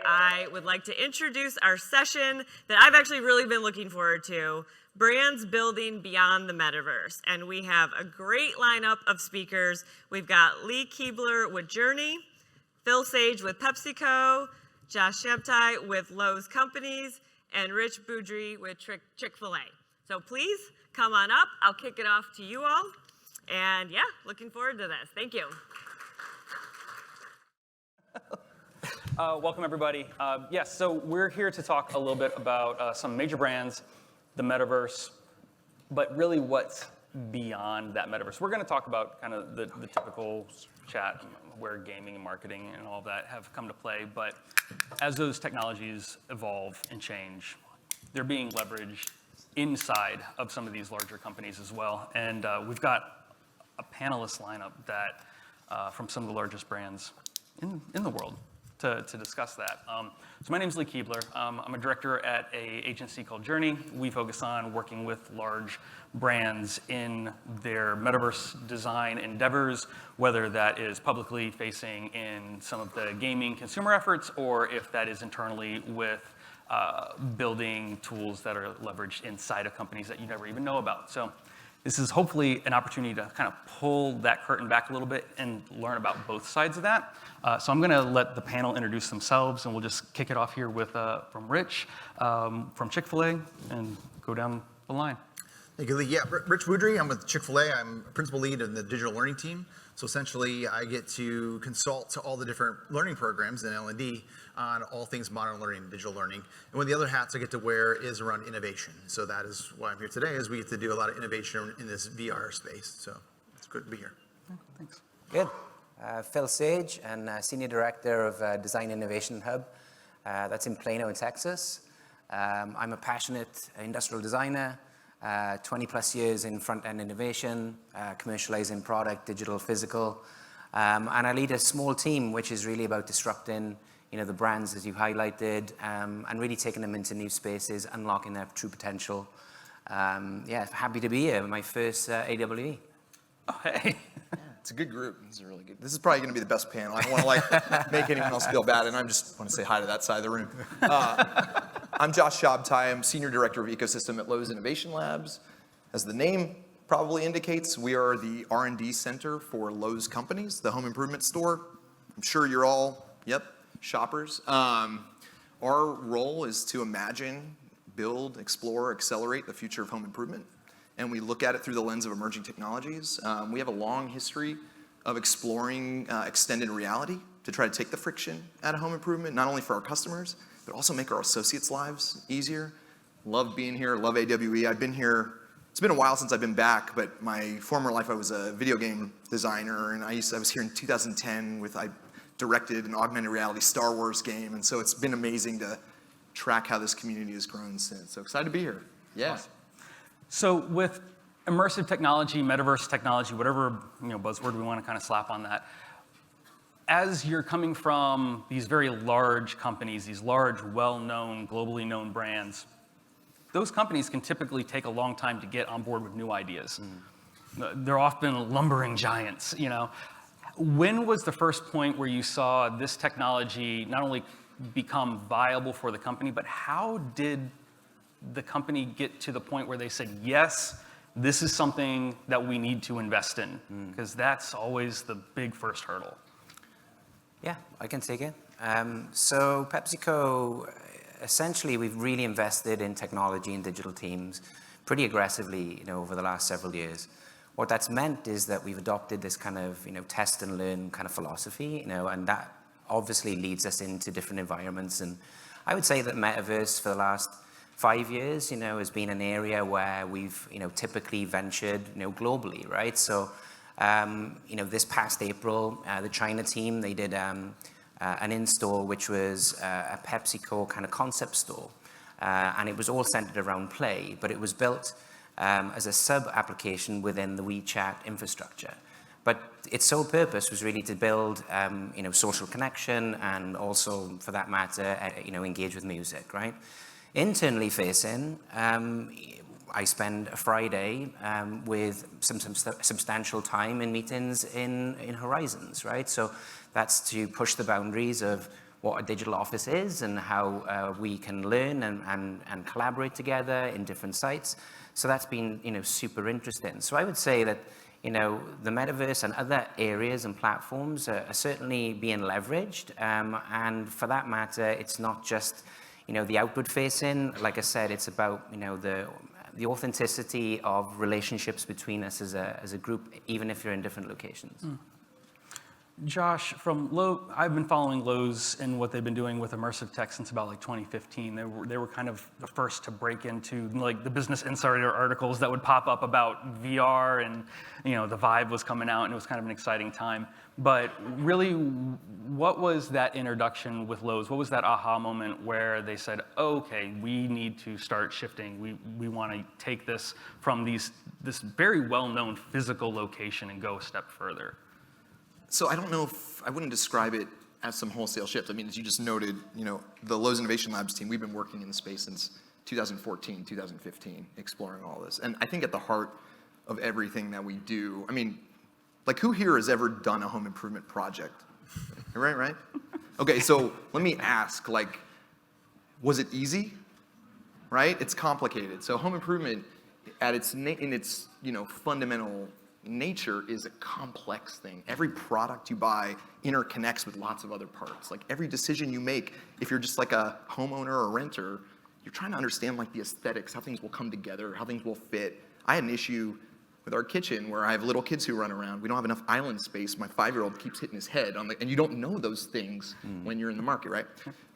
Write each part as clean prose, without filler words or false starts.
I would like to introduce our session that I've actually really been looking forward to, Brands Building Beyond the Metaverse. And we have a great lineup of speakers. We've got Lee Kebler with Journey, Phil Sage with PepsiCo, Josh Shabtai with Lowe's Companies, and Rich Beaudrie with Chick-fil-A. So please come on up. I'll kick it off to you all. And yeah, looking forward to this. Thank you. Welcome, everybody. Yes, so we're here to talk a little bit about some major brands, the Metaverse, but really what's beyond that Metaverse. We're going to talk about kind of the typical chat where gaming and marketing and all of that have come to play, but as those technologies evolve and change, they're being leveraged inside of some of these larger companies as well. And we've got a panelist lineup that from some of the largest brands in the world to discuss that. So my name is Lee Kebler. I'm a director at an agency called Journey. We focus on working with large brands in their metaverse design endeavors, whether that is publicly facing in some of the gaming consumer efforts, or if that is internally with building tools that are leveraged inside of companies that you never even know about. So this is hopefully an opportunity to kind of pull that curtain back a little bit and learn about both sides of that. So I'm going to let the panel introduce themselves, and we'll just kick it off here with from Rich from Chick-fil-A, and go down the line. Thank you, Lee. Yeah, Rich Beaudrie. I'm with Chick-fil-A. I'm a principal lead in the digital learning team. So essentially, I get to consult to all the different learning programs in L&D on all things modern learning and digital learning. And one of the other hats I get to wear is around innovation. So that is why I'm here today, is we get to do a lot of innovation in this VR space. So it's good to be here. Thanks. Good. Phil Sage, and Senior Director of Design Innovation Hub. That's in Plano, in Texas. I'm a passionate industrial designer, 20 plus years in front-end innovation, commercializing product, digital, physical. And I lead a small team, which is really about disrupting the brands, as you highlighted, and really taking them into new spaces, unlocking their true potential. Yeah, happy to be here, my first AWE. Oh, hey. It's a good group. This is really good. This is probably going to be the best panel. I don't want to make anyone else feel bad, and I just want to say hi to that side of the room. I'm Josh Shabtai. I'm Senior Director of Ecosystem at Lowe's Innovation Labs. As the name probably indicates, we are the R&D center for Lowe's Companies, the home improvement store. I'm sure you're all, shoppers. Our role is to imagine, build, explore, accelerate the future of home improvement. And we look at it through the lens of emerging technologies. We have a long history of exploring extended reality to try to take the friction out of home improvement, not only for our customers, but also make our associates' lives easier. Love being here, love AWE. I've been here, it's been a while since I've been back, but my former life I was a video game designer, and I was here in 2010 I directed an augmented reality Star Wars game, and so it's been amazing to track how this community has grown since. So excited to be here. Yeah. Awesome. So with immersive technology, metaverse technology, whatever buzzword we want to kind of slap on that, as you're coming from these very large companies, these large, well-known, globally known brands, those companies can typically take a long time to get on board with new ideas. They're often lumbering giants, When was the first point where you saw this technology not only become viable for the company, but how did the company get to the point where they said, yes, this is something that we need to invest in? Because that's always the big first hurdle. Yeah, I can take it. So PepsiCo, essentially, we've really invested in technology and digital teams pretty aggressively, over the last several years. What that's meant is that we've adopted this kind of, test and learn kind of philosophy, and that obviously leads us into different environments. And I would say that Metaverse for the last 5 years, has been an area where we've, typically ventured, globally, right? So, this past April, the China team, they did an in-store, which was a PepsiCo kind of concept store. And it was all centered around play, but it was built as a sub-application within the WeChat infrastructure. But its sole purpose was really to build, social connection, and also, for that matter, engage with music, right? Internally facing, I spend a Friday with some substantial time in meetings in Horizons, right? So that's to push the boundaries of what a digital office is and how we can learn and collaborate together in different sites. So that's been, super interesting. So I would say that, the metaverse and other areas and platforms are certainly being leveraged. And for that matter, it's not just, the outward facing. Like I said, it's about, the authenticity of relationships between us as a group, even if you're in different locations. Josh, from I've been following Lowe's and what they've been doing with immersive tech since about 2015. They were kind of the first to break into the Business Insider articles that would pop up about VR, and the Vive was coming out, and it was kind of an exciting time. But really, what was that introduction with Lowe's? What was that aha moment where they said, oh, okay, we need to start shifting. We want to take this from this very well-known physical location and go a step further? So I don't know if I wouldn't describe it as some wholesale shift. I mean, as you just noted, the Lowe's Innovation Labs team, we've been working in the space since 2014, 2015, exploring all this. And I think at the heart of everything that we do, I mean, who here has ever done a home improvement project? Right? Okay, so let me ask, was it easy? Right? It's complicated. So home improvement at in its fundamental nature is a complex thing. Every product you buy interconnects with lots of other parts. Every decision you make, if you're just a homeowner or renter, you're trying to understand the aesthetics, how things will come together, how things will fit. I had an issue with our kitchen where I have little kids who run around. We don't have enough island space. My 5-year-old keeps hitting his head and you don't know those things when you're in the market, right?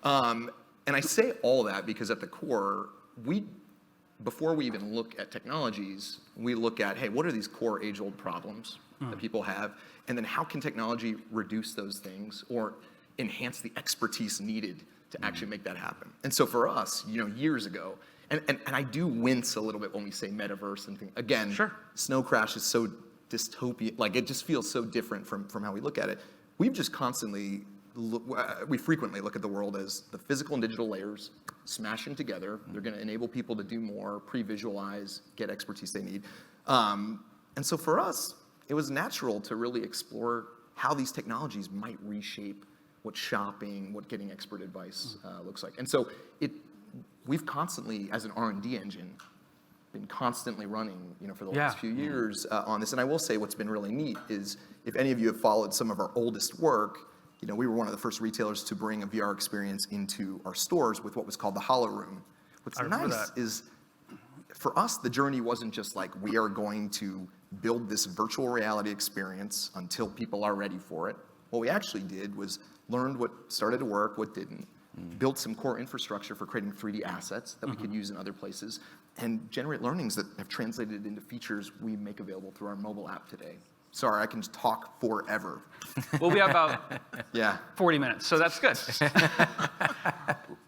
And I say all that because at the core, before we even look at technologies, we look at, hey, what are these core age-old problems that people have? And then how can technology reduce those things or enhance the expertise needed to actually make that happen? And so for us, years ago, and I do wince a little bit when we say metaverse and things. Again, Sure. Snow Crash is so dystopian, it just feels so different from how we look at it. We've just constantly we frequently look at the world as the physical and digital layers smashing together. They're going to enable people to do more, pre-visualize, get expertise they need. And so for us, it was natural to really explore how these technologies might reshape what shopping, what getting expert advice looks like. And so we've constantly, as an R&D engine, been constantly running, for the last few years on this. And I will say what's been really neat is if any of you have followed some of our oldest work, we were one of the first retailers to bring a VR experience into our stores with what was called the Hollow Room. What's nice is, for us, the journey wasn't just we are going to build this virtual reality experience until people are ready for it. What we actually did was learned what started to work, what didn't, built some core infrastructure for creating 3D assets that we could use in other places, and generate learnings that have translated into features we make available through our mobile app today. Sorry, I can just talk forever. Well, we have about 40 minutes, so that's good.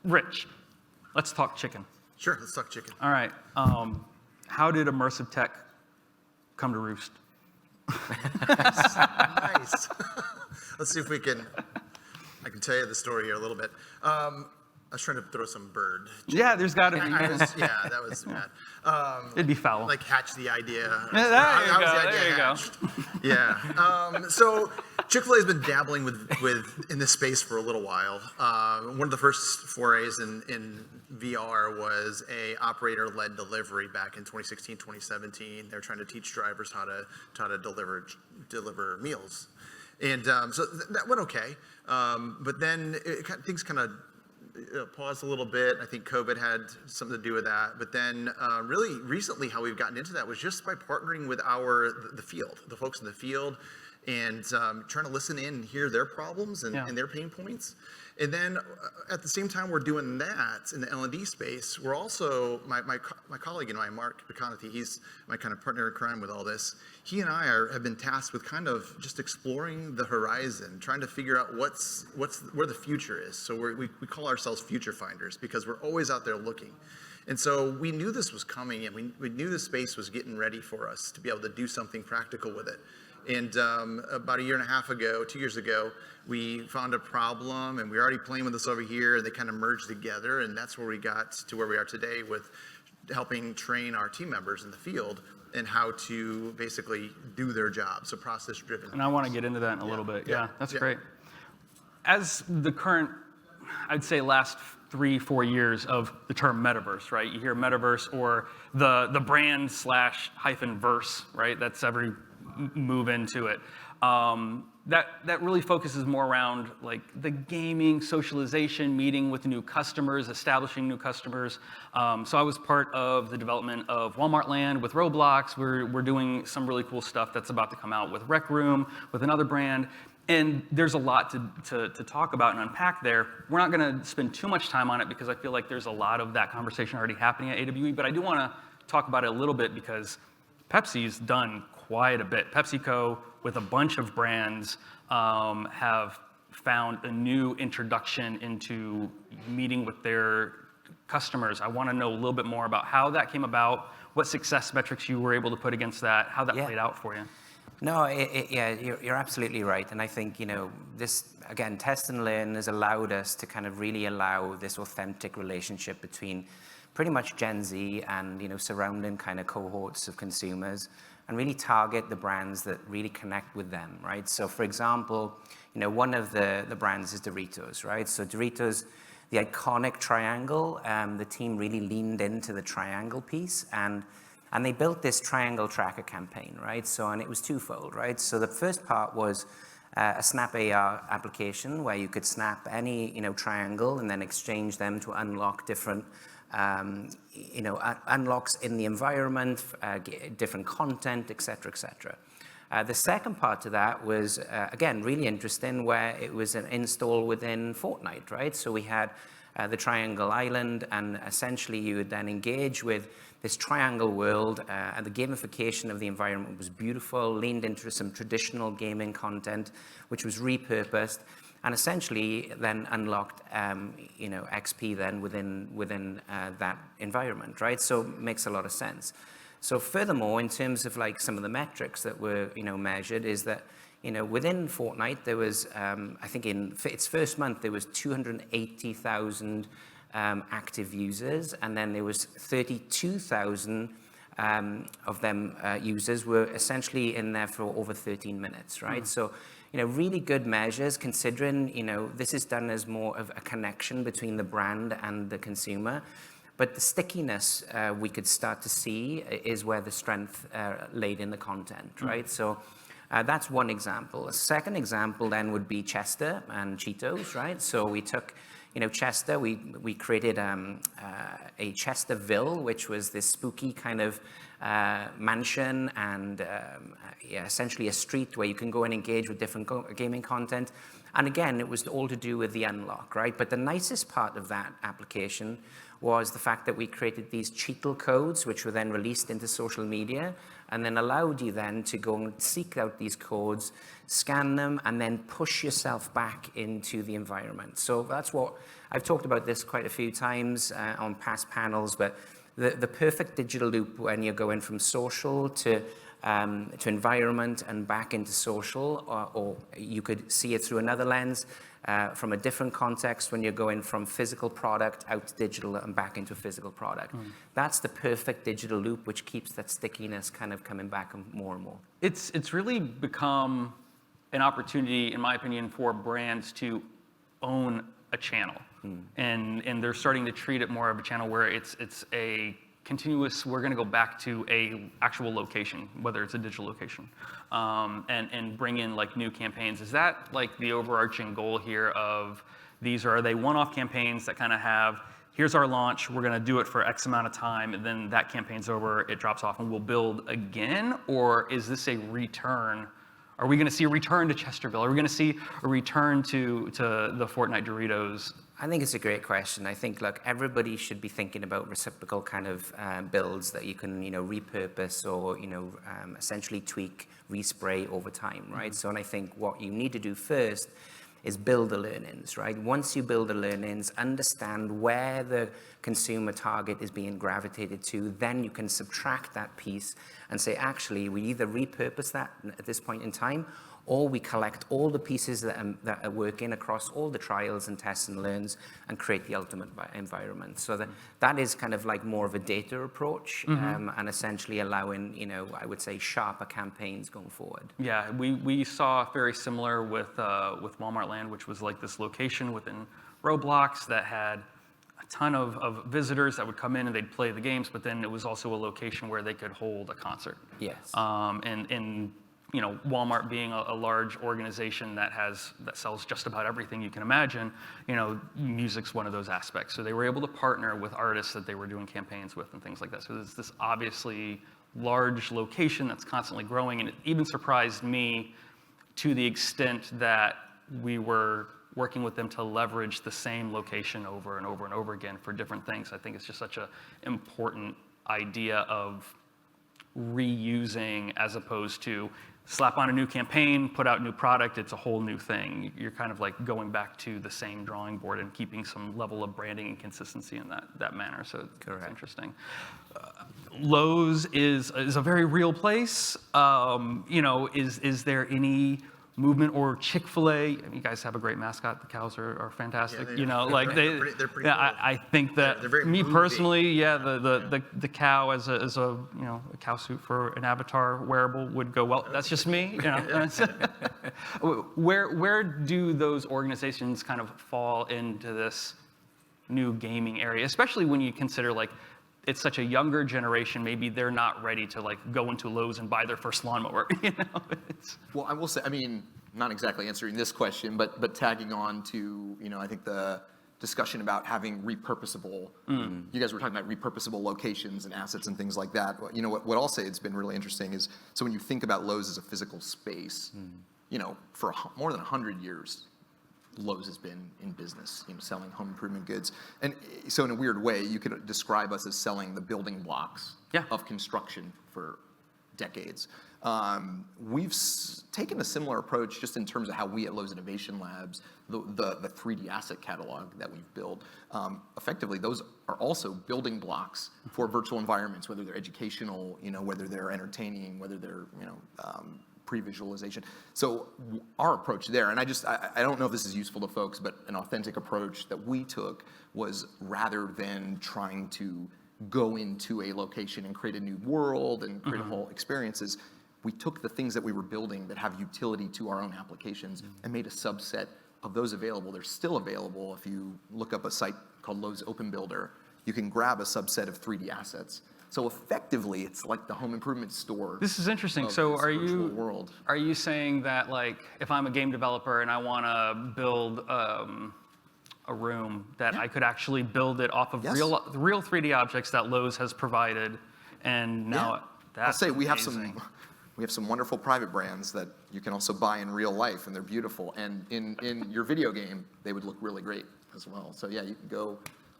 Rich, let's talk chicken. Sure, let's talk chicken. All right. How did immersive tech come to roost? Nice. Let's see if I can tell you the story here a little bit. I was trying to throw some bird. Yeah, there's got to be. That was bad. It'd be foul. Hatch the idea. There you go. Yeah. So Chick-fil-A has been dabbling with in this space for a little while. One of the first forays in VR was a operator-led delivery back in 2016, 2017. They're trying to teach drivers how to deliver meals, and so that went okay. But then things kind of paused a little bit. I think COVID had something to do with that. But then really recently how we've gotten into that was just by partnering with the field, the folks in the field, and trying to listen in and hear their problems and their pain points. And then at the same time we're doing that in the L&D space, we're also, my colleague and I, Mark McConaughey, he's my kind of partner in crime with all this. He and I have been tasked with kind of just exploring the horizon, trying to figure out where the future is. So we call ourselves future finders because we're always out there looking. And so we knew this was coming, and we knew the space was getting ready for us to be able to do something practical with it. And about 2 years ago, we found a problem, and we were already playing with this over here, and they kind of merged together, and that's where we got to where we are today with helping train our team members in the field and how to basically do their job. So process driven. And I want to get into that in a little bit. Yeah, that's great. As the current, I'd say last 3-4 years of the term metaverse, right? You hear metaverse or the brand / verse, right? That's every move into it. That really focuses more around like the gaming, socialization, meeting with new customers, establishing new customers. So I was part of the development of Walmart Land with Roblox. We're doing some really cool stuff that's about to come out with Rec Room, with another brand. And there's a lot to talk about and unpack there. We're not going to spend too much time on it because I feel like there's a lot of that conversation already happening at AWE, but I do want to talk about it a little bit because Pepsi's done quite a bit. PepsiCo, with a bunch of brands, have found a new introduction into meeting with their customers. I want to know a little bit more about how that came about, what success metrics you were able to put against that, how that played out for you. No, yeah, you're absolutely right. And I think, this, again, test and learn has allowed us to kind of really allow this authentic relationship between pretty much Gen Z and, surrounding kind of cohorts of consumers and really target the brands that really connect with them, right? So for example, one of the brands is Doritos, right? So Doritos, the iconic triangle, the team really leaned into the triangle piece and they built this triangle tracker campaign, right? So, and it was twofold, right? So the first part was a Snap AR application where you could snap any, triangle and then exchange them to unlock different, unlocks in the environment, different content, et cetera, et cetera. The second part to that was, again, really interesting where it was an install within Fortnite, right? So we had the Triangle Island, and essentially you would then engage with this triangle world, and the gamification of the environment was beautiful, leaned into some traditional gaming content, which was repurposed, and essentially then unlocked, XP then within that environment, right? So it makes a lot of sense. So furthermore, in terms of like some of the metrics that were, measured is that, within Fortnite, there was, I think in its first month, there was 280,000 active users, and then there was 32,000 of them users were essentially in there for over 13 minutes, right? So, really good measures considering, this is done as more of a connection between the brand and the consumer. But the stickiness we could start to see is where the strength laid in the content, right? So that's one example. A second example then would be Chester and Cheetos, right? So we took, Chester, we created a Chesterville, which was this spooky kind of mansion and essentially a street where you can go and engage with different gaming content. And again, it was all to do with the unlock, right? But the nicest part of that application was the fact that we created these cheatle codes, which were then released into social media, and then allowed you then to go and seek out these codes, scan them, and then push yourself back into the environment. So that's what, I've talked about this quite a few times on past panels, but the perfect digital loop when you're going from social to environment and back into social, or you could see it through another lens, from a different context when you're going from physical product out to digital and back into physical product. That's the perfect digital loop, which keeps that stickiness kind of coming back more and more. It's really become an opportunity, in my opinion, for brands to own a channel. And they're starting to treat it more of a channel where it's a continuous, we're going to go back to a actual location, whether it's a digital location, and bring in like new campaigns. Is that like the overarching goal here of are they one-off campaigns that kind of have, here's our launch, we're going to do it for X amount of time, and then that campaign's over, it drops off, and we'll build again? Or is this a return? Are we going to see a return to Chesterville? Are we going to see a return to the Fortnite Doritos? I think it's a great question. I think, look, everybody should be thinking about reciprocal kind of builds that you can, repurpose or, essentially tweak, respray over time, right? So, and I think what you need to do first is build the learnings, right? Once you build the learnings, understand where the consumer target is being gravitated to, then you can subtract that piece and say, actually, we either repurpose that at this point in time, or we collect all the pieces that are working across all the trials and tests and learns and create the ultimate environment. So that is kind of like more of a data approach, and essentially allowing, I would say, sharper campaigns going forward. Yeah, we saw very similar with Walmart Land, which was like this location within Roblox that had a ton of visitors that would come in and they'd play the games, but then it was also a location where they could hold a concert. Yes. And Walmart being a large organization that sells just about everything you can imagine, music's one of those aspects. So they were able to partner with artists that they were doing campaigns with and things like that. So there's this obviously large location that's constantly growing, and it even surprised me to the extent that we were working with them to leverage the same location over and over and over again for different things. I think it's just such an important idea of reusing as opposed to slap on a new campaign, put out new product, it's a whole new thing. You're kind of like going back to the same drawing board and keeping some level of branding and consistency in that manner. So it's interesting. Lowe's is a very real place. Is there any movement, or Chick-fil-A? You guys have a great mascot. The cows are fantastic. They're pretty cool. I think that They're very me moving. personally, the cow as a cow suit for an avatar wearable would go well. That's just me. Where do those organizations kind of fall into this new gaming area, especially when you consider it's such a younger generation, maybe they're not ready to go into Lowe's and buy their first lawnmower, Well, I will say, not exactly answering this question, but tagging on to, I think the discussion about having repurposable, you guys were talking about repurposable locations and assets and things like that. What I'll say it's been really interesting is, so when you think about Lowe's as a physical space, for more than 100 years, Lowe's has been in business, selling home improvement goods. And so in a weird way, you could describe us as selling the building blocks of construction for decades. We've taken a similar approach just in terms of how we at Lowe's Innovation Labs, the 3D asset catalog that we've built, effectively those are also building blocks for virtual environments, whether they're educational, whether they're entertaining, whether they're, pre-visualization. So our approach there, and I don't know if this is useful to folks, but an authentic approach that we took was, rather than trying to go into a location and create a new world and create a whole experiences, we took the things that we were building that have utility to our own applications and made a subset of those available. They're still available. If you look up a site called Lowe's Open Builder, you can grab a subset of 3D assets. So effectively, it's like the home improvement store. This is interesting. Of So this virtual world. Are you saying that if I'm a game developer and I want to build a room, that I could actually build it off of real 3D objects that Lowe's has provided, and now I'll say we have amazing. some wonderful private brands that you can also buy in real life, and they're beautiful. And in your video game, they would look really great as well. So yeah, you can go.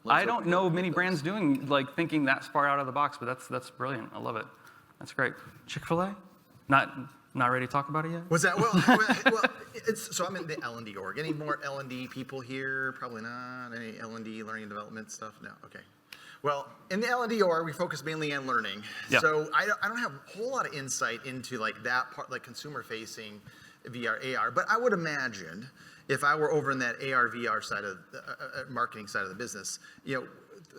I don't know of many brands doing thinking that far out of the box, but that's brilliant. I love it. That's great. Chick-fil-A, not ready to talk about it yet? Was that so I'm in the L&D org. Any more L&D people here? Probably not. Any L&D learning and development stuff? No. Okay. Well, in the L&D org, we focus mainly on learning. Yeah. So I don't have a whole lot of insight into that part, consumer-facing VR, AR. But I would imagine, if I were over in that AR, VR side of marketing side of the business,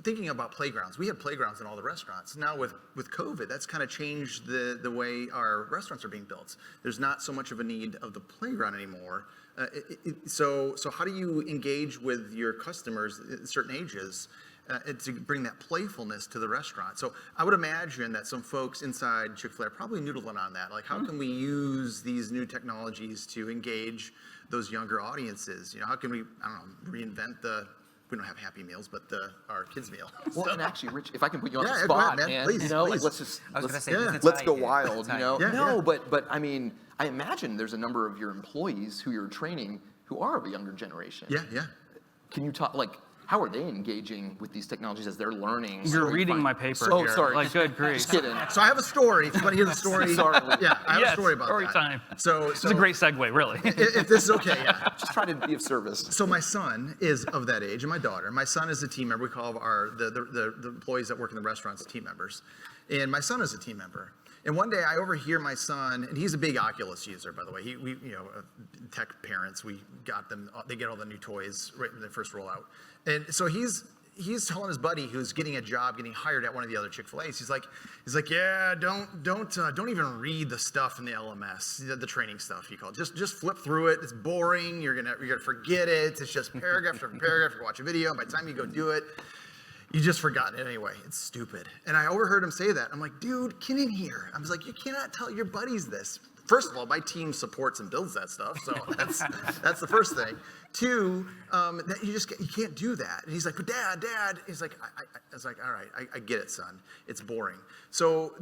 thinking about playgrounds. We have playgrounds in all the restaurants. Now with COVID, that's kind of changed the way our restaurants are being built. There's not so much of a need of the playground anymore. So how do you engage with your customers at certain ages to bring that playfulness to the restaurant? So I would imagine that some folks inside Chick-fil-A are probably noodling on that. How can we use these new technologies to engage those younger audiences? How can we, reinvent we don't have Happy Meals, but our kids' meal. Well, and actually, Rich, if I can put you on the Yeah, go spot, ahead, man. man, Please, let's please. just I was going to say, yeah. let's go wild, Yeah, No, yeah. but I imagine there's a number of your employees who you're training who are of a younger generation. Yeah. Can you talk, how are they engaging with these technologies as they're learning? You're reading my paper Oh, here. sorry. Good grief. Just kidding. So I have a story. If you want to hear the story. Sorry. Yeah, I have Yes, a story about story that. time. So It's a great segue, really. if this is okay, yeah. Just try to be of service. So my son is of that age, and my daughter. My son is a team member. We call the employees that work in the restaurants team members, and my son is a team member. And one day I overhear my son, and he's a big Oculus user, by the way. Tech parents, we got them, they get all the new toys right when they first roll out. And so he's telling his buddy who's getting a job, getting hired at one of the other Chick-fil-A's. He's like, yeah, don't even read the stuff in the LMS, the training stuff you call it. Just flip through it. It's boring. You're gonna forget it. It's just paragraph after paragraph. You watch a video. By the time you go do it, you just forgotten it anyway. It's stupid. And I overheard him say that. I'm like, dude, get in here. I was like, you cannot tell your buddies this. First of all, my team supports and builds that stuff, so that's the first thing. Two, that you can't do that. And he's like, but Dad. He's like, I was like, all right, I get it, son. It's boring. So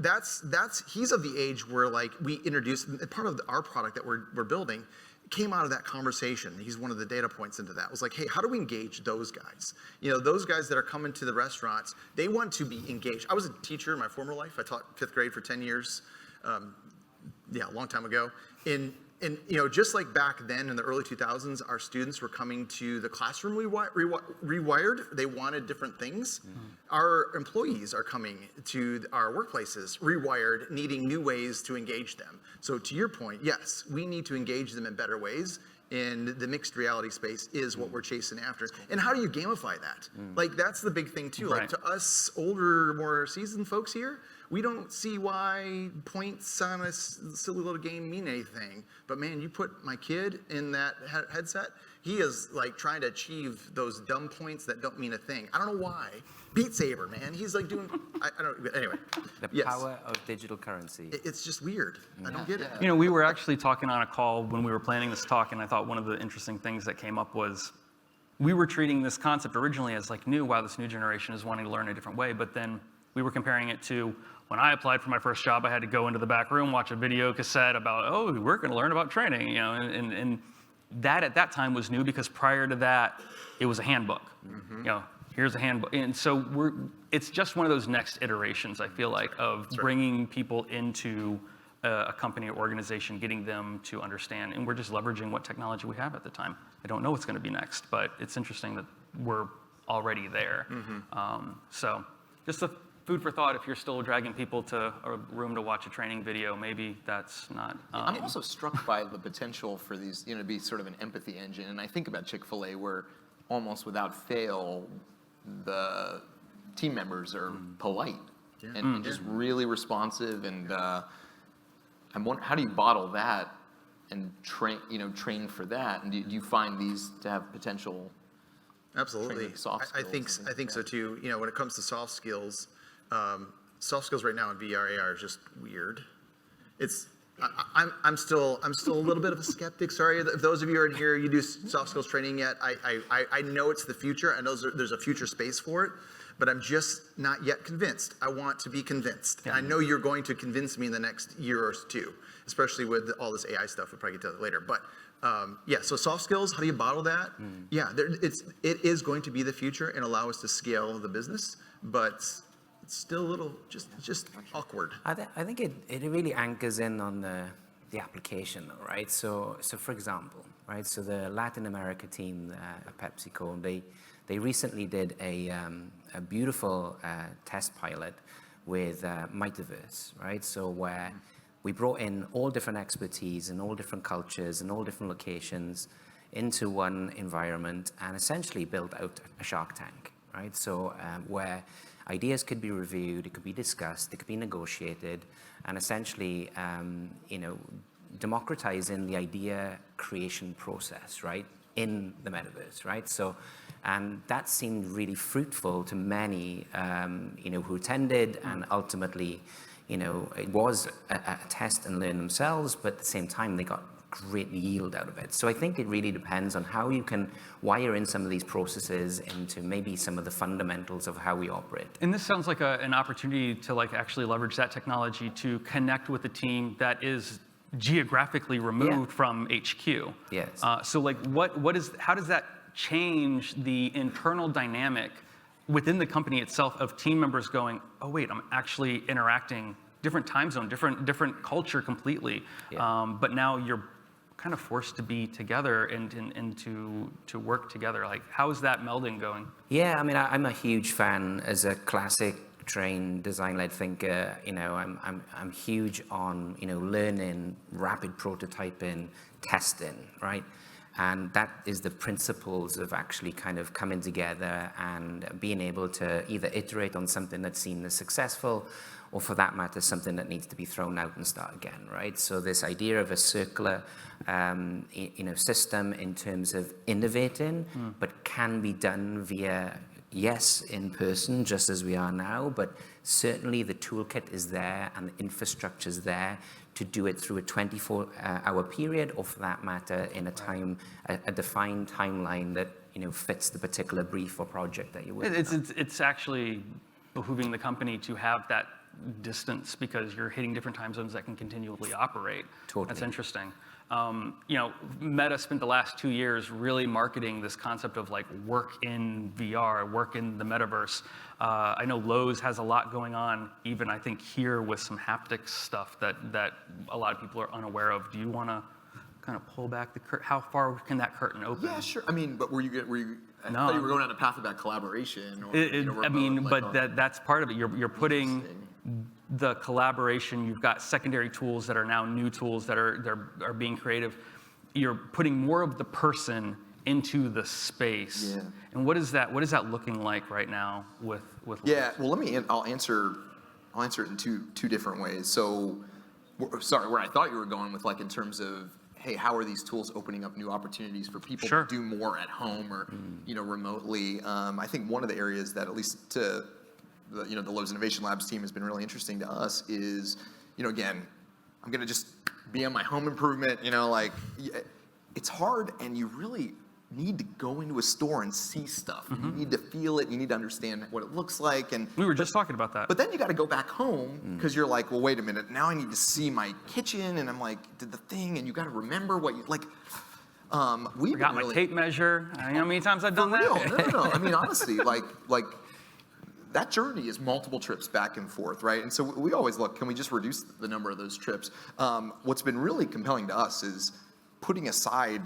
he's of the age where like we introduced part of our product that we're building came out of that conversation. He's one of the data points into that. It was like, hey, how do we engage those guys? Those guys that are coming to the restaurants, they want to be engaged. I was a teacher in my former life. I taught 5th grade for 10 years. A long time ago. And just like back then in the early 2000s, our students were coming to the classroom rewired. They wanted different things. Mm-hmm. Our employees are coming to our workplaces rewired, needing new ways to engage them. So to your point, yes, we need to engage them in better ways. And the mixed reality space is what we're chasing after. And how do you gamify that? Like, that's the big thing too. Right. Like, to us older, more seasoned folks here, we don't see why points on a silly little game mean anything. But man, you put my kid in that headset, he is like trying to achieve those dumb points that don't mean a thing. I don't know why. Beat Saber, man. He's like doing, I don't, anyway. The power of digital currency. It's just weird. I don't get it. We were actually talking on a call when we were planning this talk, and I thought one of the interesting things that came up was we were treating this concept originally as like new, wow, this new generation is wanting to learn a different way, but then we were comparing it to when I applied for my first job, I had to go into the back room, watch a video cassette about, we're going to learn about training, and that at that time was new because prior to that, it was a handbook. Mm-hmm. Here's a handbook. And so it's just one of those next iterations, I feel like, of bringing people into a company or organization, getting them to understand. And we're just leveraging what technology we have at the time. I don't know what's going to be next, but it's interesting that we're already there. Mm-hmm. So just a food for thought, if you're still dragging people to a room to watch a training video, maybe that's not. I'm also struck by the potential for these, to be sort of an empathy engine. And I think about Chick-fil-A where almost without fail, the team members are polite and just really responsive. And I'm wondering, how do you bottle that and train for that? And do you find these to have potential? Absolutely. Soft skills I think so too. When it comes to soft skills right now in VR AR is just weird. I'm still a little bit of a skeptic. Sorry, if those of you are in here, you do soft skills training yet. I know it's the future. I know there's a future space for it, but I'm just not yet convinced. I want to be convinced. And I know you're going to convince me in the next year or two, especially with all this AI stuff. We'll probably get to that later. But so soft skills, how do you bottle that? Yeah, it is going to be the future and allow us to scale the business, but it's still a little just awkward. I think it really anchors in on the application, right? So for example, right? So the Latin America team at PepsiCo, they recently did a beautiful test pilot with Metaverse, right? So where we brought in all different expertise and all different cultures and all different locations into one environment and essentially built out a Shark Tank, right? So where ideas could be reviewed, it could be discussed, it could be negotiated, and essentially, democratizing the idea creation process, right, in the metaverse, right? So, and that seemed really fruitful to many, who attended, and ultimately, it was a test and learn themselves, but at the same time, they got great yield out of it. So I think it really depends on how you can wire in some of these processes into maybe some of the fundamentals of how we operate. And this sounds like an opportunity to actually leverage that technology to connect with a team that is geographically removed from HQ. Yes. So how does that change the internal dynamic within the company itself of team members going, oh wait, I'm actually interacting different time zone, different culture completely. Yeah. But now you're kind of forced to be together and to work together. Like, how is that melding going? Yeah, I mean, I'm a huge fan as a classic trained design-led thinker. I'm huge on, learning, rapid prototyping, testing, right? And that is the principles of actually kind of coming together and being able to either iterate on something that's seen as successful, or for that matter, something that needs to be thrown out and start again, right? So this idea of a circular, system in terms of innovating, but can be done via, yes, in person, just as we are now, but certainly the toolkit is there and the infrastructure is there to do it through a 24-hour period, or for that matter, in a defined timeline that fits the particular brief or project that you're working on. It's actually behooving the company to have that distance, because you're hitting different time zones that can continually operate. Totally. That's interesting. Meta spent the last 2 years really marketing this concept of like work in VR, work in the metaverse. I know Lowe's has a lot going on, even I think here with some haptics stuff that a lot of people are unaware of. Do you want to kind of pull back the curtain? How far can that curtain open? Yeah, sure. I mean, but were you? I No. thought you were going down a path about collaboration. Or, remote, that's part of it. You're putting the collaboration. You've got secondary tools that are now new tools that are being creative. You're putting more of the person into the space. Yeah. And what is that looking like right now with Yeah. Well, I'll answer it in two different ways. So, sorry, where I thought you were going with, like, in terms of, hey, how are these tools opening up new opportunities for people Sure. to do more at home or remotely? I think one of the areas that, at least to the Lowe's Innovation Labs team, has been really interesting to us is, again, I'm gonna just be on my home improvement. It's hard, and you really need to go into a store and see stuff. You need to feel it. You need to understand what it looks like. And we were just talking about that. But then you got to go back home, because you're like, well, wait a minute. Now I need to see my kitchen, and I'm like, did the thing, and you got to remember what you like. We got my tape measure. You know how many times I've done that? Real. No. I mean, honestly, like that journey is multiple trips back and forth, right? And so we always look, can we just reduce the number of those trips? What's been really compelling to us is putting aside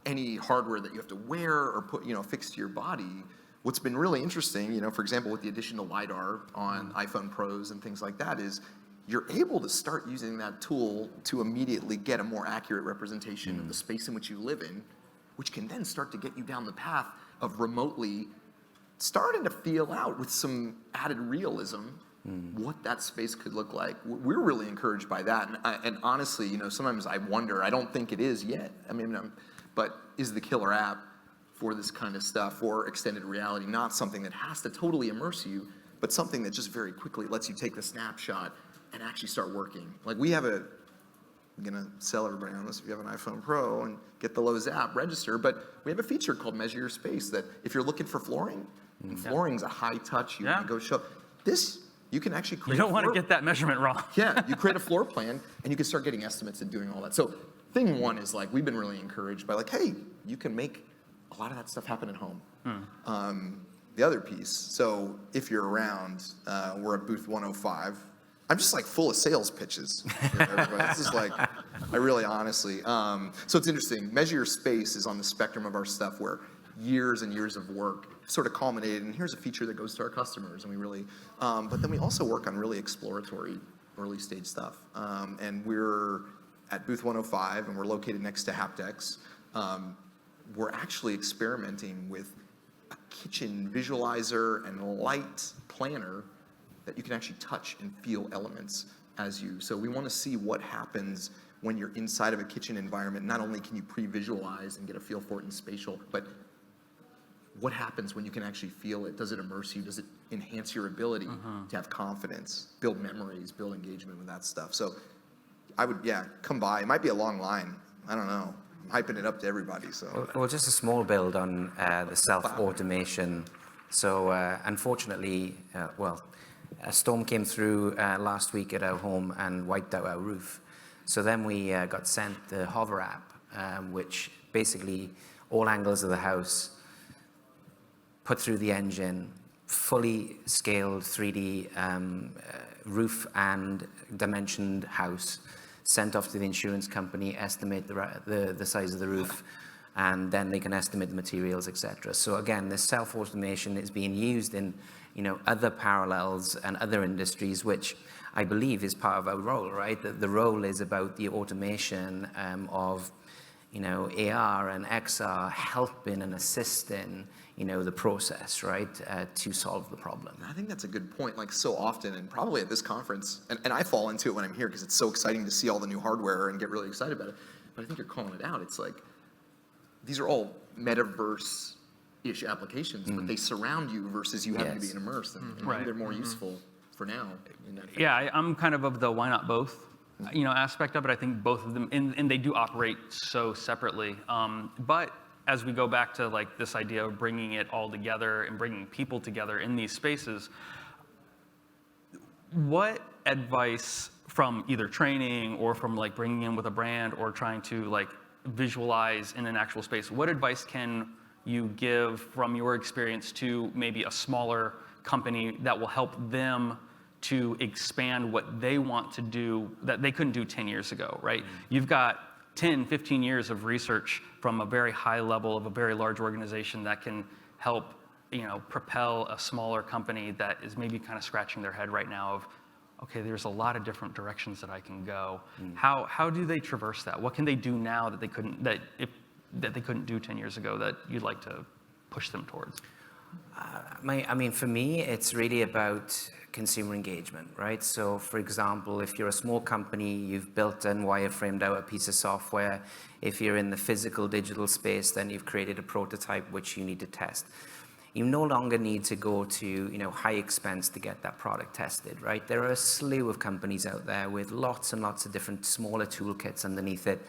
any hardware that you have to wear or put, fix to your body. What's been really interesting, for example, with the additional LiDAR on iPhone Pros and things like that, is you're able to start using that tool to immediately get a more accurate representation of the space in which you live in, which can then start to get you down the path of remotely starting to feel out with some added realism what that space could look like. We're really encouraged by that. And honestly, sometimes I wonder, I don't think it is yet. I mean, but is the killer app for this kind of stuff, for extended reality, not something that has to totally immerse you, but something that just very quickly lets you take the snapshot and actually start working? Like, I'm gonna sell everybody on this if you have an iPhone Pro and get the Lowe's app, register, but we have a feature called Measure Your Space that if you're looking for flooring, and flooring's a high touch, you want to go show. This, you can actually create You don't want to get that measurement wrong. Yeah, you create a floor plan, and you can start getting estimates and doing all that. So thing one is, like, we've been really encouraged by, like, hey, you can make a lot of that stuff happen at home. The other piece, so if you're around, we're at booth 105. I'm just like full of sales pitches. This is like, I really honestly, so it's interesting. Measure Your Space is on the spectrum of our stuff where years and years of work sort of culminated, and here's a feature that goes to our customers, and we really, but then we also work on really exploratory early stage stuff. And we're at booth 105, and we're located next to Haptex. We're actually experimenting with a kitchen visualizer and light planner that you can actually touch and feel elements as you. So we want to see what happens when you're inside of a kitchen environment. Not only can you pre-visualize and get a feel for it in spatial, but what happens when you can actually feel it? Does it immerse you? Does it enhance your ability to have confidence, build memories, build engagement with that stuff? So I would, come by. It might be a long line. I don't know. I'm hyping it up to everybody. So Well, just a small build on the self-automation. So unfortunately, a storm came through last week at our home and wiped out our roof. So then we got sent the Hover app, which basically all angles of the house, put through the engine, fully scaled 3D roof and dimensioned house, sent off to the insurance company, estimate the size of the roof, and then they can estimate the materials, etc. So again, this self-automation is being used in, other parallels and other industries, which I believe is part of our role, right? The role is about the automation of, AR and XR helping and assisting, the process, right, to solve the problem. I think that's a good point. Like so often, and probably at this conference, and I fall into it when I'm here because it's so exciting to see all the new hardware and get really excited about it. But I think you're calling it out. It's like these are all metaverse-ish applications, but they surround you versus you having to be immersed, and maybe Right. they're more useful for now. Yeah, I'm kind of the why not both, aspect of it. I think both of them, and they do operate so separately. But as we go back to like this idea of bringing it all together and bringing people together in these spaces, what advice from either training or from like bringing in with a brand or trying to like visualize in an actual space, what advice can you give from your experience to maybe a smaller company that will help them to expand what they want to do that they couldn't do 10 years ago, right? You've got 10, 15 years of research from a very high level of a very large organization that can help, propel a smaller company that is maybe kind of scratching their head right now of, okay, there's a lot of different directions that I can go. How do they traverse that? What can they do now that they couldn't do 10 years ago that you'd like to push them towards? For me, it's really about consumer engagement, right? So, for example, if you're a small company, you've built and wireframed out a piece of software. If you're in the physical digital space, then you've created a prototype which you need to test. You no longer need to go to, high expense to get that product tested, right? There are a slew of companies out there with lots and lots of different smaller toolkits underneath it.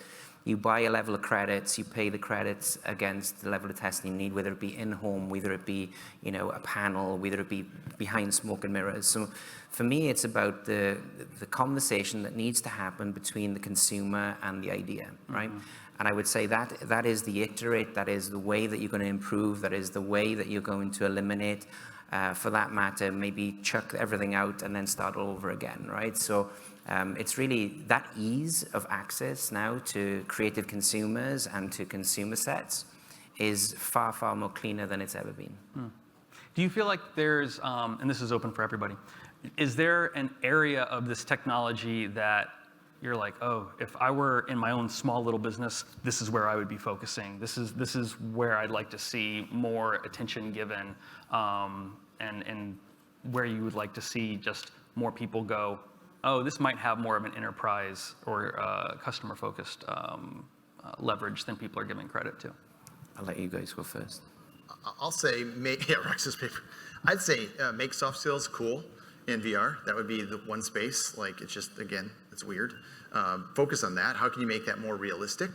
You buy a level of credits, you pay the credits against the level of testing you need, whether it be in-home, whether it be, a panel, whether it be behind smoke and mirrors. So for me, it's about the conversation that needs to happen between the consumer and the idea, right? And I would say that is the iterate, that is the way that you're going to improve, that is the way that you're going to eliminate, for that matter, maybe chuck everything out and then start all over again, right? So it's really that ease of access now to creative consumers and to consumer sets is far, far more cleaner than it's ever been. Do you feel like there's, and this is open for everybody, is there an area of this technology that you're like, oh, if I were in my own small little business, this is where I would be focusing. This is where I'd like to see more attention given, and where you would like to see just more people go, oh, this might have more of an enterprise or customer-focused leverage than people are giving credit to. I'll let you guys go first. I'll say, Rex's paper. I'd say make soft skills cool in VR. That would be the one space. Like, it's just, again, it's weird. Focus on that. How can you make that more realistic?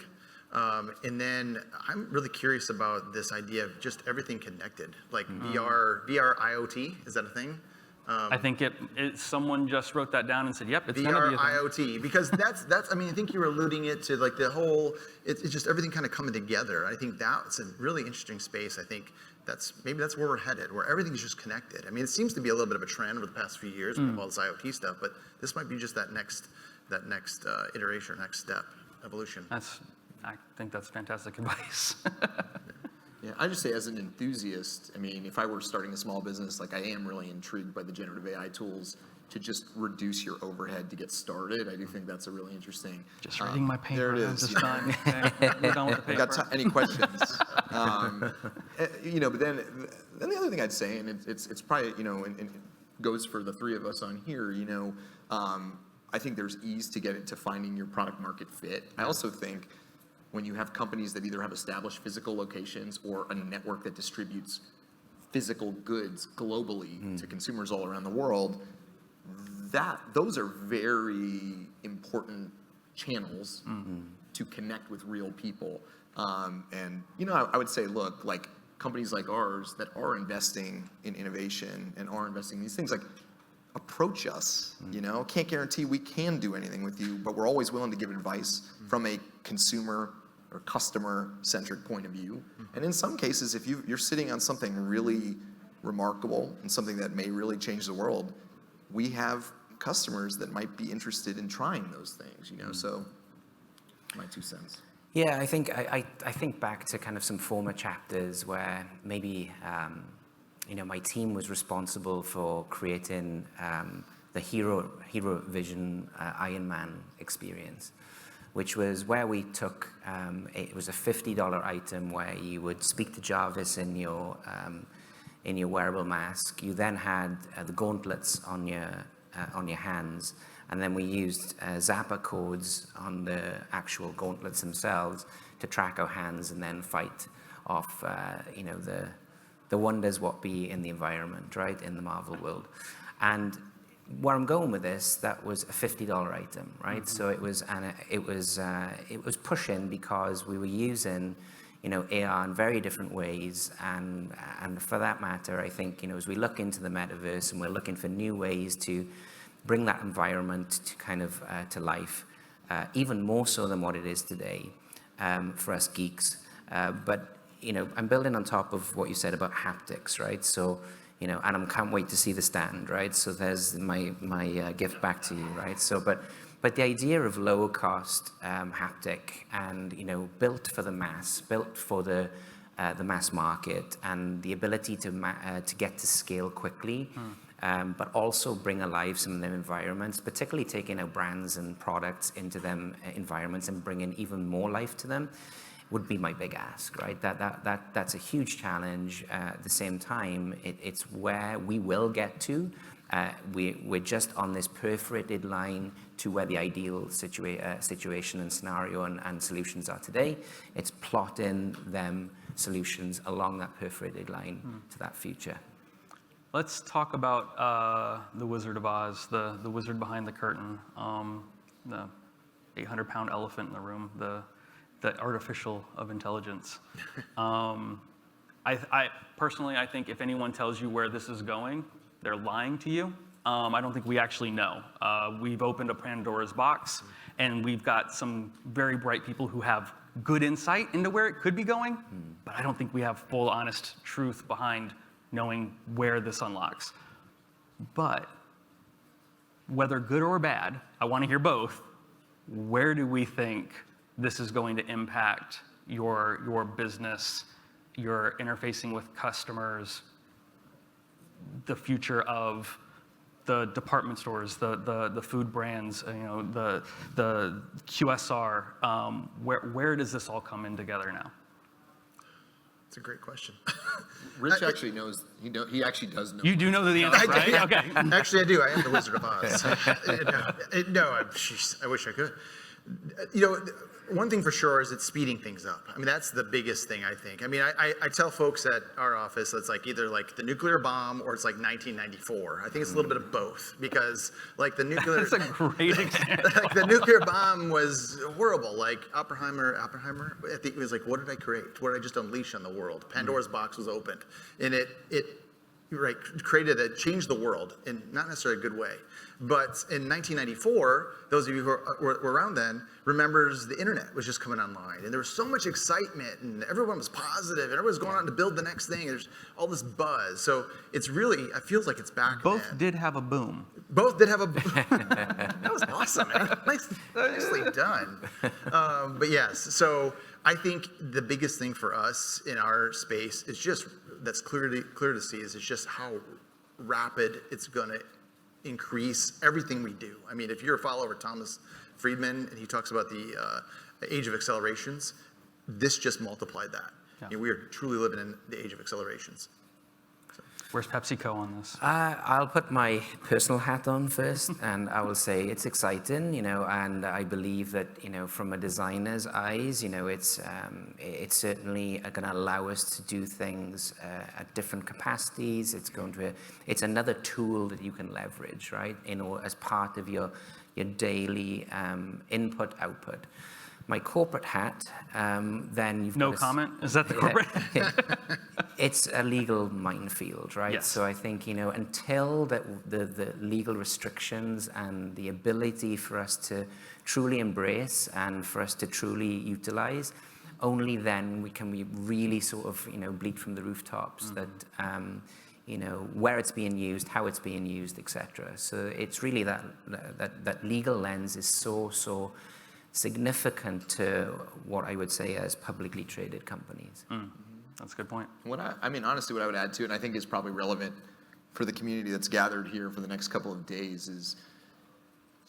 And then I'm really curious about this idea of just everything connected, like VR IoT. Is that a thing? I think someone just wrote that down and said, yep, it's going to VR be a thing. IoT, because that's I mean, I think you were alluding it to like the whole, it's just everything kind of coming together. I think that's a really interesting space. I think maybe that's where we're headed, where everything's just connected. I mean, it seems to be a little bit of a trend over the past few years with all this IoT stuff, but this might be just that next iteration, next step, evolution. I think that's fantastic advice. Yeah, I just say as an enthusiast, I mean, if I were starting a small business, like I am really intrigued by the generative AI tools to just reduce your overhead to get started. I do think that's a really interesting. Just reading my paper. There it I'm is. just done. Okay, we're done with the paper. Got any questions? But then the other thing I'd say, and it's probably, and it goes for the three of us on here, I think there's ease to get into finding your product market fit. I also think when you have companies that either have established physical locations or a network that distributes physical goods globally to consumers all around the world, those are very important channels to connect with real people. I would say, look, like companies like ours that are investing in innovation and are investing in these things, like approach us, can't guarantee we can do anything with you, but we're always willing to give advice from a consumer or customer-centric point of view. And in some cases, if you're sitting on something really remarkable and something that may really change the world, we have customers that might be interested in trying those things, so my 2 cents. Yeah, I think back to kind of some former chapters where maybe my team was responsible for creating the Hero Vision Iron Man experience, which was where we took it was a $50 item where you would speak to Jarvis in your wearable mask. You then had the gauntlets on your hands. And then we used Zapper codes on the actual gauntlets themselves to track our hands and then fight off, the wonders what be in the environment, right, in the Marvel world. And where I'm going with this, that was a $50 item, right? So it was pushing because we were using, AR in very different ways, and for that matter, I think, as we look into the metaverse and we're looking for new ways to bring that environment to kind of to life, even more so than what it is today for us geeks. But I'm building on top of what you said about haptics, right? So and I can't wait to see the stand, right? So there's my gift back to you, right? So but the idea of lower cost haptic and built for the mass, built for the mass market, and the ability to get to scale quickly. But also bring alive some of their environments, particularly taking our brands and products into them environments and bringing even more life to them, would be my big ask, right? That's a huge challenge. At the same time, it's where we will get to. We're just on this perforated line to where the ideal situation and scenario and solutions are today. It's plotting them solutions along that perforated line to that future. Let's talk about the Wizard of Oz, the wizard behind the curtain, the 800-pound elephant in the room, the artificial of intelligence. I personally, I think if anyone tells you where this is going, they're lying to you. I don't think we actually know. We've opened a Pandora's box, and we've got some very bright people who have good insight into where it could be going, but I don't think we have full, honest truth behind knowing where this unlocks. But whether good or bad, I want to hear both. Where do we think this is going to impact your business, your interfacing with customers, the future of the department stores, the food brands, the QSR? Where does this all come in together now? It's a great question. Rich actually knows. He actually does know. You do know the answer, right? Okay. Actually, I do. I am the Wizard of Oz. I wish I could. One thing for sure is it's speeding things up. I mean, that's the biggest thing, I think. I mean, I tell folks at our office it's like either like the nuclear bomb or it's like 1994. I think it's a little bit of both because like the nuclear. That's a great example. Like the nuclear bomb was horrible. Like Oppenheimer, I think it was like, what did I create? What did I just unleash on the world? Pandora's box was opened, and it changed the world in not necessarily a good way. But in 1994, those of you who were around then remembers the internet was just coming online, and there was so much excitement, and everyone was positive, and everyone was going on to build the next thing. And there's all this buzz. So it's really, it feels like it's back. Both then. did have a boom. Both did have a boom. That was awesome, man. Nicely done. But yes, so I think the biggest thing for us in our space is just that's clear to see is it's just how rapid it's going to increase everything we do. I mean, if you're a follower of Thomas Friedman and he talks about the age of accelerations, this just multiplied that. Yeah. We are truly living in the age of accelerations. Where's PepsiCo on this? I'll put my personal hat on first, and I will say it's exciting, and I believe that, from a designer's eyes, it's certainly going to allow us to do things at different capacities. It's another tool that you can leverage, right? As part of your daily input output. My corporate hat, then you've No got comment? Is that the corporate? It's a legal minefield, right? Yes. So I think, until the legal restrictions and the ability for us to truly embrace and for us to truly utilize, only then can we really sort of, bleed from the rooftops that, where it's being used, how it's being used, etc. So it's really that legal lens is so significant to what I would say as publicly traded companies. That's a good point. I mean, honestly, what I would add to it, and I think is probably relevant for the community that's gathered here for the next couple of days is,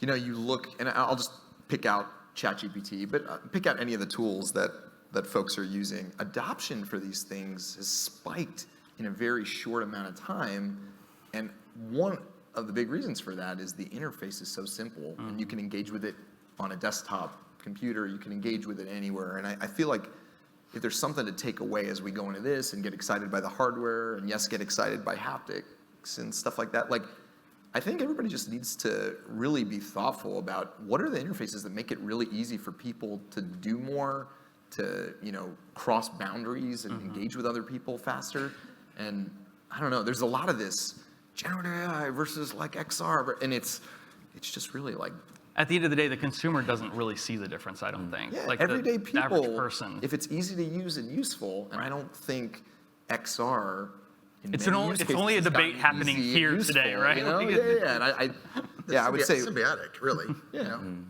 you look, and I'll just pick out ChatGPT, but pick out any of the tools that folks are using. Adoption for these things has spiked in a very short amount of time, and one of the big reasons for that is the interface is so simple, and you can engage with it on a desktop computer, you can engage with it anywhere, and I feel like if there's something to take away as we go into this and get excited by the hardware, and yes, get excited by haptics and stuff like that, I think everybody just needs to really be thoughtful about what are the interfaces that make it really easy for people to do more, to cross boundaries and engage with other people faster. And I don't know, there's a lot of this generative AI versus XR, and it's just really At the end of the day, the consumer doesn't really see the difference, I don't think. yeah, Like everyday the average people, person. if it's easy to use and useful, and I don't think XR in It's many only- use it's cases only a has debate gotten happening easy and here useful, today, right? Yeah, and I would say symbiotic, really.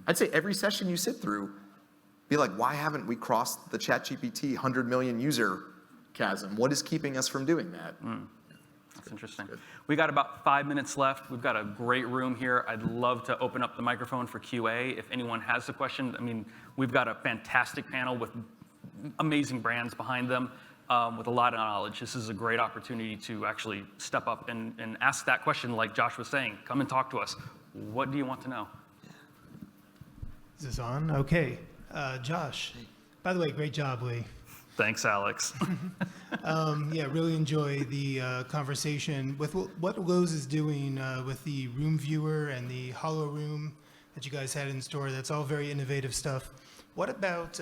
I'd say every session you sit through, be like, why haven't we crossed the ChatGPT 100 million user chasm? What is keeping us from doing that? That's interesting. We got about 5 minutes left. We've got a great room here. I'd love to open up the microphone for QA. If anyone has a question, I mean, we've got a fantastic panel with amazing brands behind them, with a lot of knowledge. This is a great opportunity to actually step up and ask that question like Josh was saying. Come and talk to us. What do you want to know? Is this on? Okay. Josh, by the way, great job, Lee. Thanks, Alex. Yeah, really enjoy the conversation with what Lowe's is doing with the room viewer and the Hollow Room that you guys had in store. That's all very innovative stuff. What about,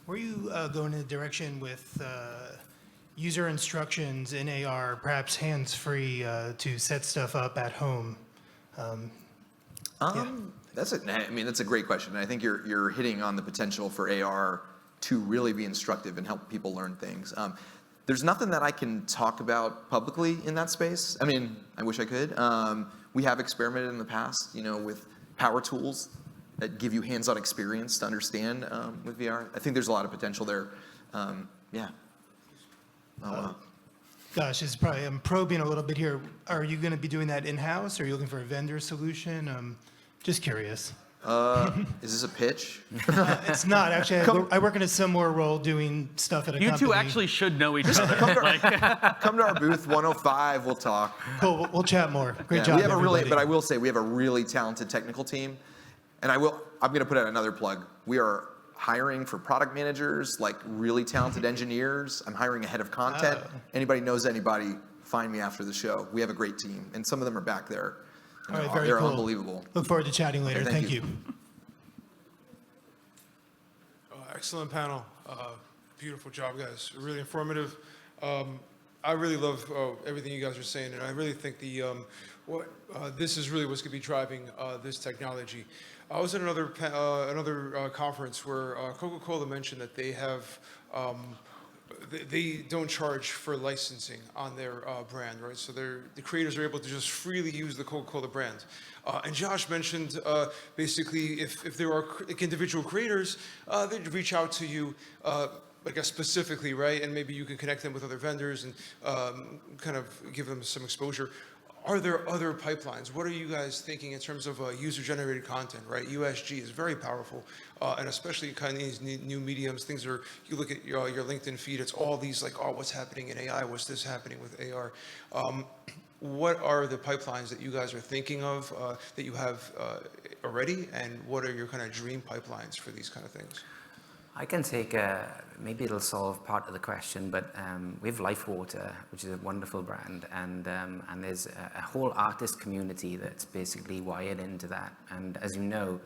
were you going in a direction with user instructions in AR, perhaps hands-free to set stuff up at home? That's a great question. I think you're hitting on the potential for AR to really be instructive and help people learn things. There's nothing that I can talk about publicly in that space. I mean, I wish I could. We have experimented in the past, with power tools that give you hands-on experience to understand with VR. I think there's a lot of potential there. Yeah. Gosh, I'm probing a little bit here. Are you going to be doing that in-house, or are you looking for a vendor solution? Just curious. Is this a pitch? It's not, actually. I work in a similar role doing stuff at a You company. two actually should know each other. Come to our booth 105. We'll talk. Cool, we'll chat more. Great Yeah, job, we have everybody. but I will say we have a really talented technical team, and I'm going to put out another plug. We are hiring for product managers, really talented engineers. I'm hiring a head of content. Anybody knows anybody, find me after the show. We have a great team, and some of them are back there. All right, very they're cool. unbelievable. Look forward to chatting later. Okay, Thank thank you. Excellent panel. Beautiful job, guys. Really informative. I really love everything you guys are saying, and I really think this is really what's going to be driving this technology. I was at another conference where Coca-Cola mentioned that they have they don't charge for licensing on their brand, right? So the creators are able to just freely use the Coca-Cola brand. And Josh mentioned basically if there are individual creators, they'd reach out to you, I guess specifically, right? And maybe you can connect them with other vendors and kind of give them some exposure. Are there other pipelines? What are you guys thinking in terms of user-generated content, right? USG is very powerful, and especially kind of these new mediums. Things are, you look at your LinkedIn feed, it's all these what's happening in AI? What's this happening with AR? What are the pipelines that you guys are thinking of that you have already, and what are your kind of dream pipelines for these kind of things? I can take, maybe it'll solve part of the question, but we have Life Water, which is a wonderful brand, and there's a whole artist community that's basically wired into that. And as you know,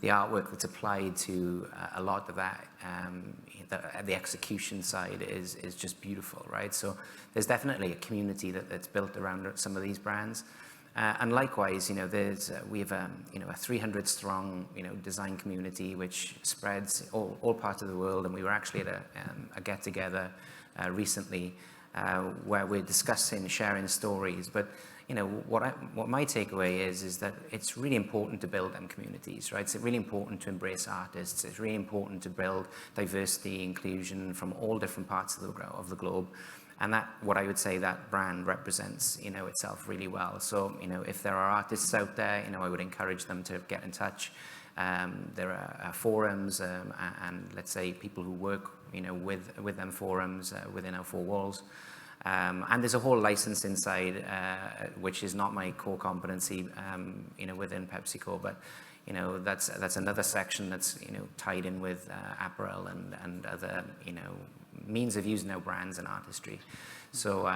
the artwork that's applied to a lot of that, the execution side is just beautiful, right? So there's definitely a community that's built around some of these brands. And likewise, we have a 300-strong, design community which spreads all parts of the world. And we were actually at a get-together recently where we're discussing sharing stories. But what my takeaway is that it's really important to build them communities, right? It's really important to embrace artists. It's really important to build diversity, inclusion from all different parts of the globe. And that, what I would say, that brand represents, itself really well. So, if there are artists out there, I would encourage them to get in touch. There are forums, and let's say people who work, with them forums within our four walls. And there's a whole license inside, which is not my core competency, within PepsiCo, but that's another section that's tied in with apparel and other means of using our brands and artistry. So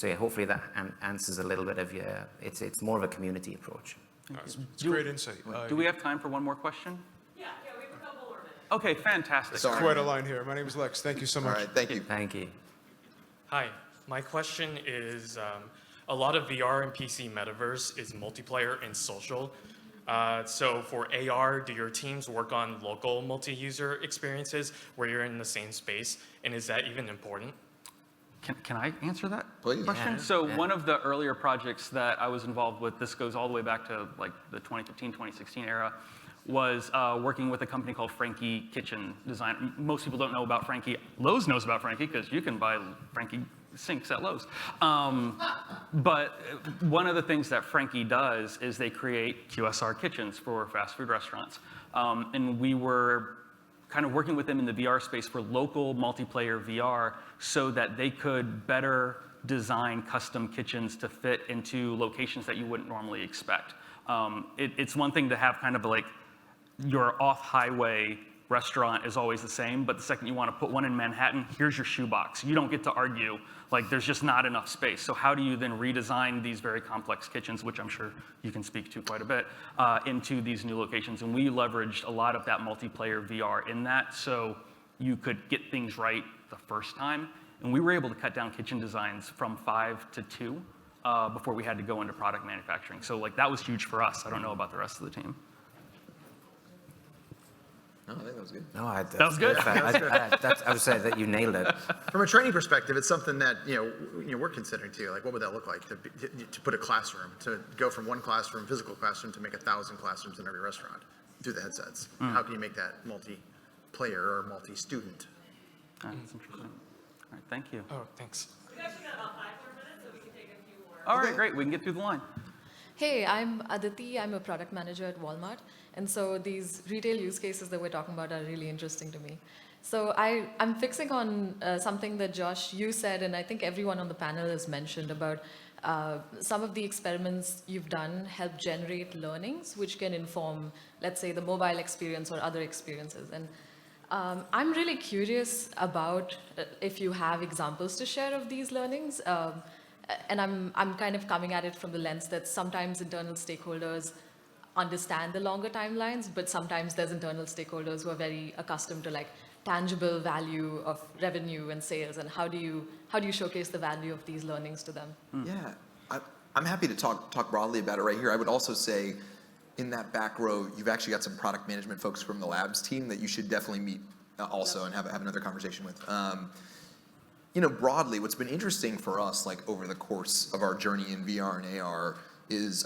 yeah, hopefully that answers a little bit of your. It's more of a community approach. It's great insight. Do we have time for one more question? Yeah, we have a couple more minutes. Okay, fantastic. Sorry. Quite a line here. My name is Lex. Thank you so All much. right, thank you. Thank you. Hi, my question is, a lot of VR and PC metaverse is multiplayer and social. So for AR, do your teams work on local multi-user experiences where you're in the same space? And is that even important? Can I answer that Please. question? Yeah, So yeah. one of the earlier projects that I was involved with, this goes all the way back to like the 2015, 2016 era, was working with a company called Frankie Kitchen Design. Most people don't know about Frankie. Lowe's knows about Frankie because you can buy Frankie sinks at Lowe's. But one of the things that Frankie does is they create QSR kitchens for fast food restaurants. And we were kind of working with them in the VR space for local multiplayer VR so that they could better design custom kitchens to fit into locations that you wouldn't normally expect. It's one thing to have kind of like your off-highway restaurant is always the same, but the second you want to put one in Manhattan, here's your shoebox. You don't get to argue, like there's just not enough space. So how do you then redesign these very complex kitchens, which I'm sure you can speak to quite a bit, into these new locations? And we leveraged a lot of that multiplayer VR in that, so you could get things right the first time. And we were able to cut down kitchen designs from 5 to 2 before we had to go into product manufacturing. So like that was huge for us. I don't know about the rest of the team. No, I think that was good. No, that was good. I would say that you nailed it. From a training perspective, it's something that we're considering too. Like, what would that look like to put a classroom, to go from one classroom, physical classroom, to make 1,000 classrooms in every restaurant through the headsets? How can you make that multi-player or multi-student? That's interesting. All right, thank you. Oh, thanks. We've actually got about 5 more minutes, so we can take a few more. All right, great. We can get through the line. Hey, I'm Aditi. I'm a product manager at Walmart. And so these retail use cases that we're talking about are really interesting to me. So I'm fixing on something that Josh, you said, and I think everyone on the panel has mentioned about some of the experiments you've done help generate learnings, which can inform, let's say, the mobile experience or other experiences. And I'm really curious about if you have examples to share of these learnings. And I'm kind of coming at it from the lens that sometimes internal stakeholders understand the longer timelines, but sometimes there's internal stakeholders who are very accustomed to like tangible value of revenue and sales, and how do you showcase the value of these learnings to them? Yeah, I'm happy to talk broadly about it right here. I would also say in that back row, you've actually got some product management folks from the labs team that you should definitely meet also and have another conversation with. Broadly, what's been interesting for us, like over the course of our journey in VR and AR, is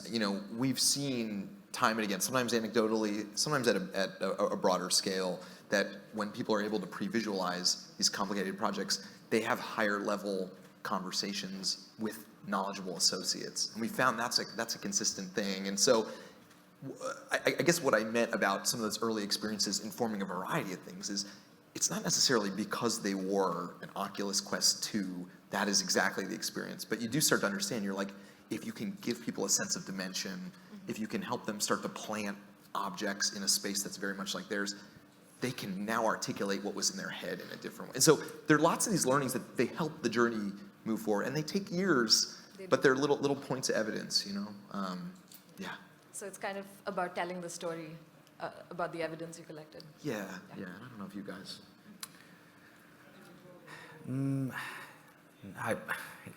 we've seen time and again, sometimes anecdotally, sometimes at a broader scale, that when people are able to pre-visualize these complicated projects, they have higher level conversations with knowledgeable associates, and we found that's a consistent thing. And so, I guess what I meant about some of those early experiences informing a variety of things is, it's not necessarily because they wore an Oculus Quest 2 that is exactly the experience, but you do start to understand, you're like, if you can give people a sense of dimension, if you can help them start to plant objects in a space that's very much like theirs, they can now articulate what was in their head in a different way. And so there are lots of these learnings that they help the journey move forward, and they take years, but they're little points of evidence, yeah. So it's kind of about telling the story about the evidence you collected. Yeah. I don't know if you guys.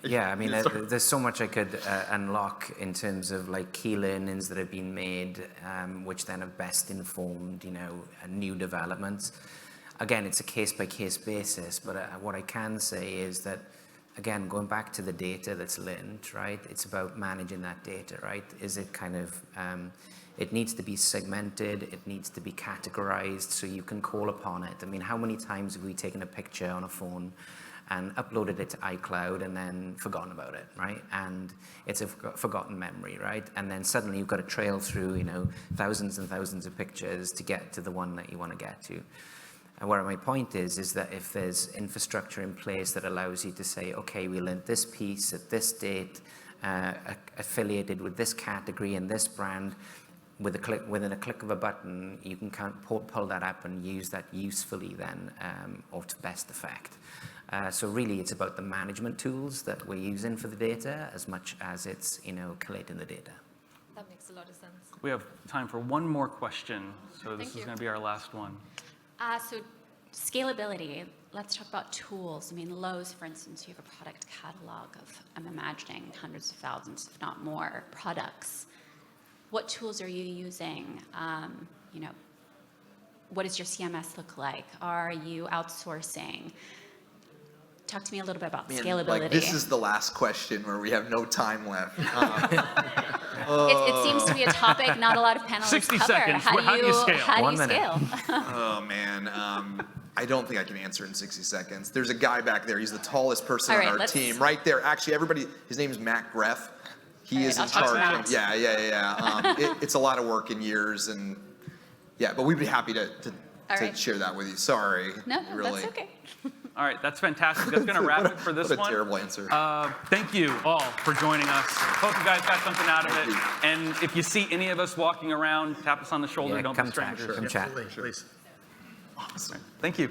I mean, there's so much I could unlock in terms of like key learnings that have been made, which then have best informed, new developments. Again, it's a case-by-case basis, but what I can say is that again, going back to the data that's linked, right? It's about managing that data, right? Is it kind of, it needs to be segmented, it needs to be categorized so you can call upon it. I mean, how many times have we taken a picture on a phone and uploaded it to iCloud and then forgotten about it, right? And it's a forgotten memory, right? And then suddenly you've got to trail through, you know, thousands and thousands of pictures to get to the one that you want to get to. And where my point is that if there's infrastructure in place that allows you to say, okay, we learned this piece at this date, affiliated with this category and this brand, within a click of a button, you can pull that up and use that usefully then, or to best effect. So really, it's about the management tools that we're using for the data as much as it's, you know, collating the data. That makes a lot of sense. We have time for one more question, so this Thank is going to be our last one. So scalability, let's talk about tools. I mean, Lowe's, for instance, you have a product catalog of, I'm imagining, hundreds of thousands, if not more, products. What tools are you using? You know, what does your CMS look like? Are you outsourcing? Talk to me a little bit about scalability. Like, this is the last question where we have no time left. It seems to be a topic not a lot of panelists 60 cover. seconds. How How do you scale? How do 1 you minute. scale? Oh, man. I don't think I can answer in 60 seconds. There's a guy back there. He's the tallest person All on right, our let's- team. Right there. Actually, everybody, his name is Matt Greff. He All right, is in I'll talk to charge. Matt. Yeah. It's a lot of work in years. And yeah, but we'd be happy to right. share that with you. Sorry. No, really. that's okay. All right, that's fantastic. That's going to wrap it for this What a one. terrible answer. Thank you all for joining us. Hope you guys got something out of Thank it. you. And if you see any of us walking around, tap us on the shoulder. Yeah, Don't come be strangers. chat. Come chat. Please. Thank you.